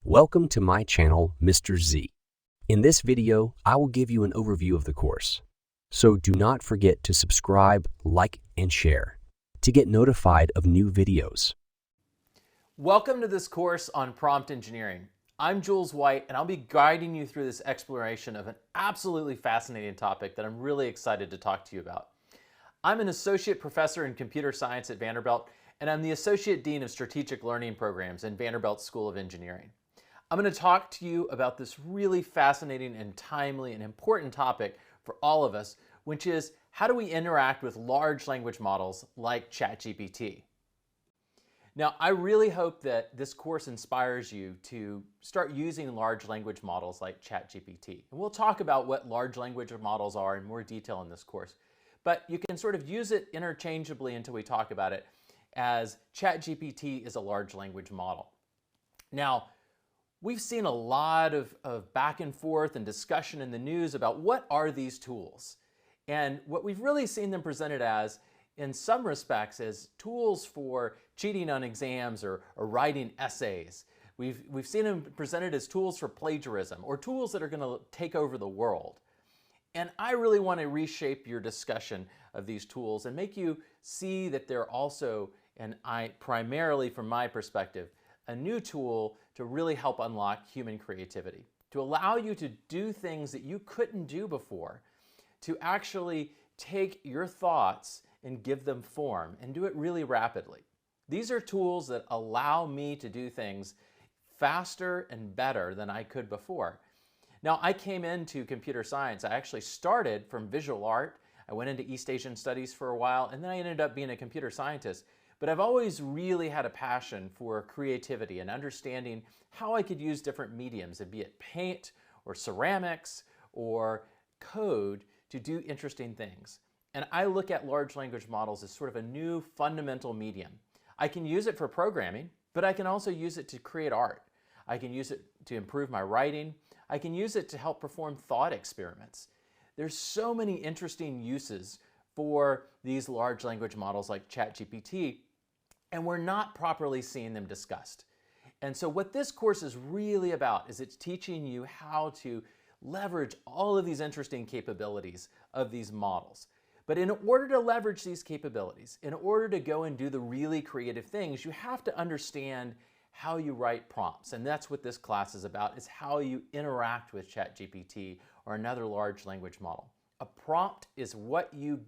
Welcome to my channel, Mr. Z. In this video, I will give you an overview of the course. So do not forget to subscribe, like, and share to get notified of new videos. Welcome to this course on prompt engineering. I'm Jules White, and I'll be guiding you through this exploration of an absolutely fascinating topic that I'm really excited to talk to you about. I'm an associate professor in computer science at Vanderbilt, and I'm the associate dean of strategic learning programs in Vanderbilt School of Engineering. I'm going to talk to you about this really fascinating and timely and important topic for all of us, which is how do we interact with large language models like ChatGPT? Now, I really hope that this course inspires you to start using large language models like ChatGPT. And we'll talk about what large language models are in more detail in this course. But you can sort of use it interchangeably until we talk about it, as ChatGPT is a large language model. Now, we've seen a lot of back and forth and discussion in the news about what are these tools. And what we've really seen them presented as, in some respects, as tools for cheating on exams or writing essays. We've seen them presented as tools for plagiarism or tools that are going to take over the world. And I really want to reshape your discussion of these tools and make you see that they're also, and primarily from my perspective, a new tool to really help unlock human creativity, to allow you to do things that you couldn't do before, to actually take your thoughts and give them form and do it really rapidly. These are tools that allow me to do things faster and better than I could before. Now, I came into computer science. I actually started from visual art. I went into East Asian studies for a while, and then I ended up being a computer scientist. But I've always really had a passion for creativity and understanding how I could use different mediums, be it paint or ceramics or code, to do interesting things. And I look at large language models as sort of a new fundamental medium. I can use it for programming, but I can also use it to create art. I can use it to improve my writing. I can use it to help perform thought experiments. There's so many interesting uses for these large language models like ChatGPT, and we're not properly seeing them discussed. And so what this course is really about is it's teaching you how to leverage all of these interesting capabilities of these models. But in order to leverage these capabilities, in order to go and do the really creative things, you have to understand how you write prompts. And that's what this class is about, is how you interact with ChatGPT or another large language model. A prompt is what you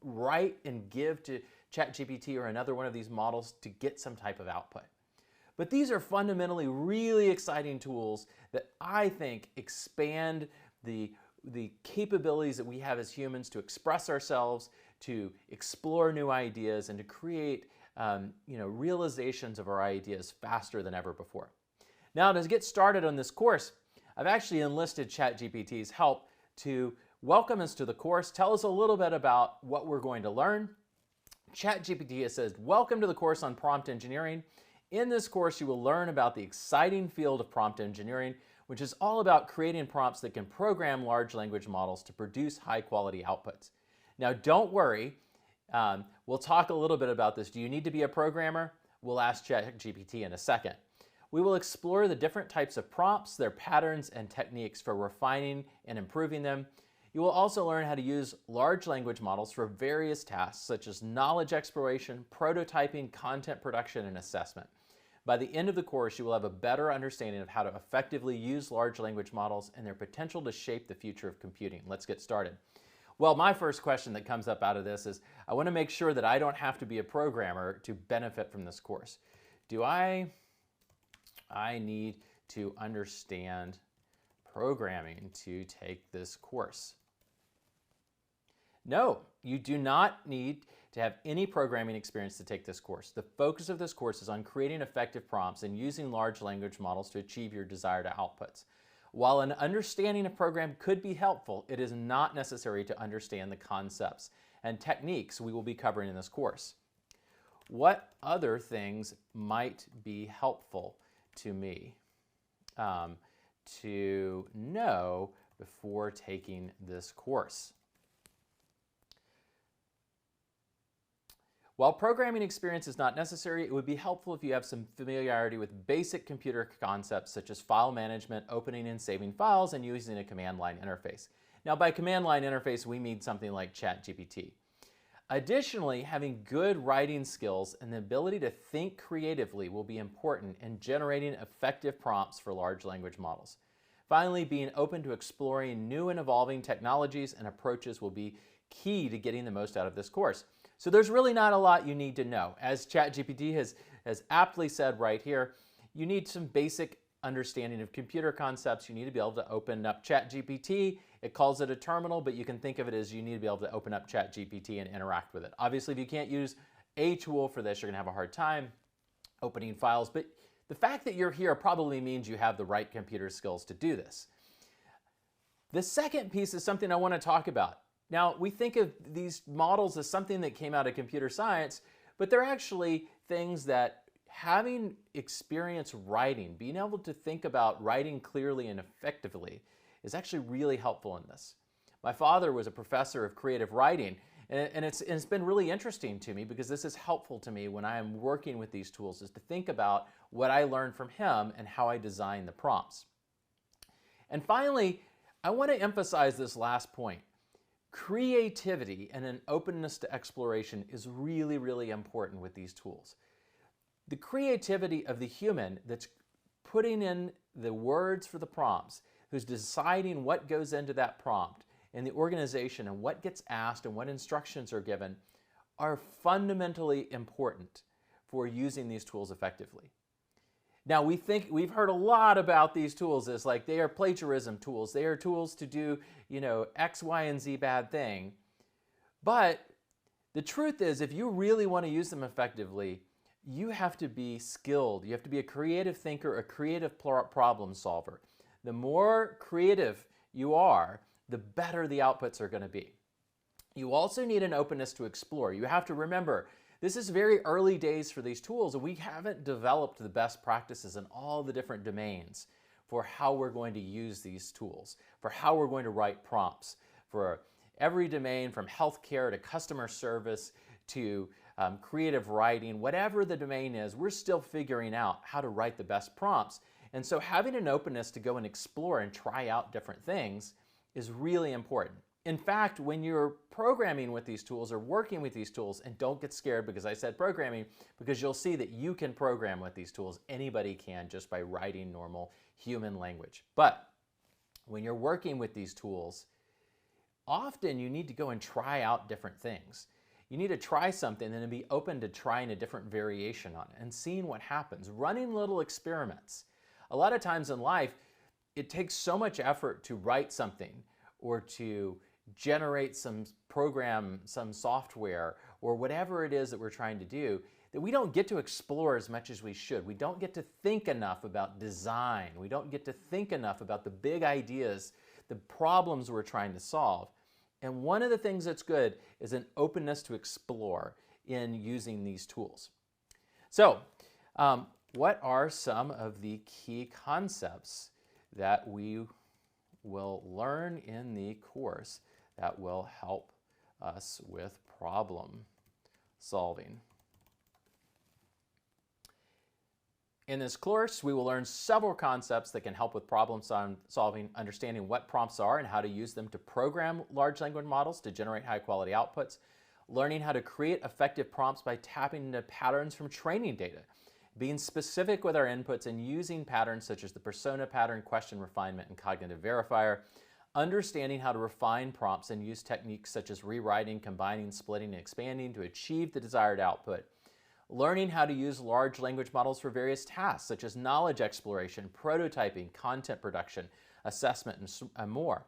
write and give to ChatGPT or another one of these models to get some type of output. But these are fundamentally really exciting tools that I think expand the capabilities that we have as humans to express ourselves, to explore new ideas, and to create realizations of our ideas faster than ever before. Now, to get started on this course, I've actually enlisted ChatGPT's help to welcome us to the course, tell us a little bit about what we're going to learn. ChatGPT says, welcome to the course on prompt engineering. In this course, you will learn about the exciting field of prompt engineering, which is all about creating prompts that can program large language models to produce high-quality outputs. Now, don't worry. We'll talk a little bit about this. Do you need to be a programmer? We'll ask ChatGPT in a second. We will explore the different types of prompts, their patterns, and techniques for refining and improving them. You will also learn how to use large language models for various tasks, such as knowledge exploration, prototyping, content production, and assessment. By the end of the course, you will have a better understanding of how to effectively use large language models and their potential to shape the future of computing. Let's get started. Well, my first question that comes up out of this is, I want to make sure that I don't have to be a programmer to benefit from this course. Do I need to understand programming to take this course? No, you do not need to have any programming experience to take this course. The focus of this course is on creating effective prompts and using large language models to achieve your desired outputs. While an understanding of program could be helpful, it is not necessary to understand the concepts and techniques we will be covering in this course. What other things might be helpful to me to know before taking this course? While programming experience is not necessary, it would be helpful if you have some familiarity with basic computer concepts such as file management, opening and saving files, and using a command line interface. Now, by command line interface, we mean something like ChatGPT. Additionally, having good writing skills and the ability to think creatively will be important in generating effective prompts for large language models. Finally, being open to exploring new and evolving technologies and approaches will be key to getting the most out of this course. So there's really not a lot you need to know. As ChatGPT has aptly said right here, you need some basic understanding of computer concepts. You need to be able to open up ChatGPT. It calls it a terminal, but you can think of it as you need to be able to open up ChatGPT and interact with it. Obviously, if you can't use a tool for this, you're going to have a hard time opening files, but the fact that you're here probably means you have the right computer skills to do this. The second piece is something I want to talk about. Now, we think of these models as something that came out of computer science, but they're actually things that having experience writing, being able to think about writing clearly and effectively is actually really helpful in this. My father was a professor of creative writing, and it's been really interesting to me because this is helpful to me when I am working with these tools, is to think about what I learned from him and how I design the prompts. And finally, I want to emphasize this last point. Creativity and an openness to exploration is really, really important with these tools. The creativity of the human that's putting in the words for the prompts, who's deciding what goes into that prompt, and the organization and what gets asked and what instructions are given are fundamentally important for using these tools effectively. Now, we've heard a lot about these tools as like they are plagiarism tools. They are tools to do, X, Y, and Z bad thing. But the truth is, if you really want to use them effectively, you have to be skilled. You have to be a creative thinker, a creative problem solver. The more creative you are, the better the outputs are going to be. You also need an openness to explore. You have to remember, this is very early days for these tools, and we haven't developed the best practices in all the different domains for how we're going to use these tools, for how we're going to write prompts, for every domain from healthcare to customer service to creative writing, whatever the domain is, we're still figuring out how to write the best prompts. And so having an openness to go and explore and try out different things is really important. In fact, when you're programming with these tools or working with these tools, and don't get scared because I said programming, because you'll see that you can program with these tools. Anybody can, just by writing normal human language. But when you're working with these tools, often you need to go and try out different things. You need to try something and then be open to trying a different variation on it and seeing what happens, running little experiments. A lot of times in life, it takes so much effort to write something or to generate some program, some software, or whatever it is that we're trying to do, that we don't get to explore as much as we should. We don't get to think enough about design. We don't get to think enough about the big ideas, the problems we're trying to solve. And one of the things that's good is an openness to explore in using these tools. So, what are some of the key concepts that we will learn in the course that will help us with problem solving? In this course, we will learn several concepts that can help with problem solving, understanding what prompts are and how to use them to program large language models to generate high quality outputs, learning how to create effective prompts by tapping into patterns from training data, being specific with our inputs and using patterns such as the persona pattern, question refinement, and cognitive verifier, understanding how to refine prompts and use techniques such as rewriting, combining, splitting, and expanding to achieve the desired output, learning how to use large language models for various tasks such as knowledge exploration, prototyping, content production, assessment, and more,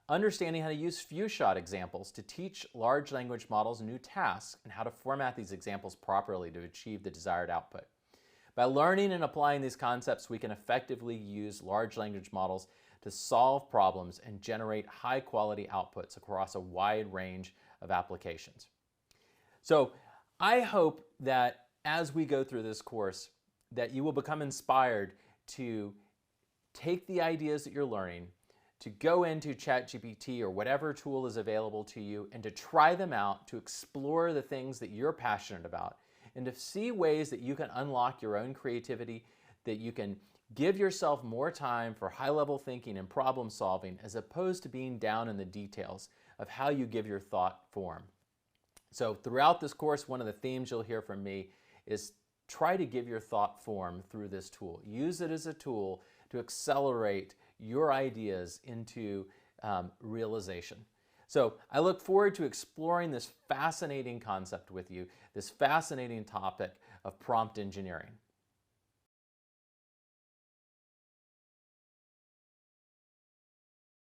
understanding how to use few-shot examples to teach large language models new tasks and how to format these examples properly to achieve the desired output. By learning and applying these concepts, we can effectively use large language models to solve problems and generate high-quality outputs across a wide range of applications. So I hope that as we go through this course, that you will become inspired to take the ideas that you're learning, to go into ChatGPT or whatever tool is available to you and to try them out, to explore the things that you're passionate about, and to see ways that you can unlock your own creativity, that you can give yourself more time for high-level thinking and problem solving as opposed to being down in the details of how you give your thought form. So throughout this course, one of the themes you'll hear from me is try to give your thought form through this tool. Use it as a tool to accelerate your ideas into realization. So I look forward to exploring this fascinating concept with you, this fascinating topic of prompt engineering.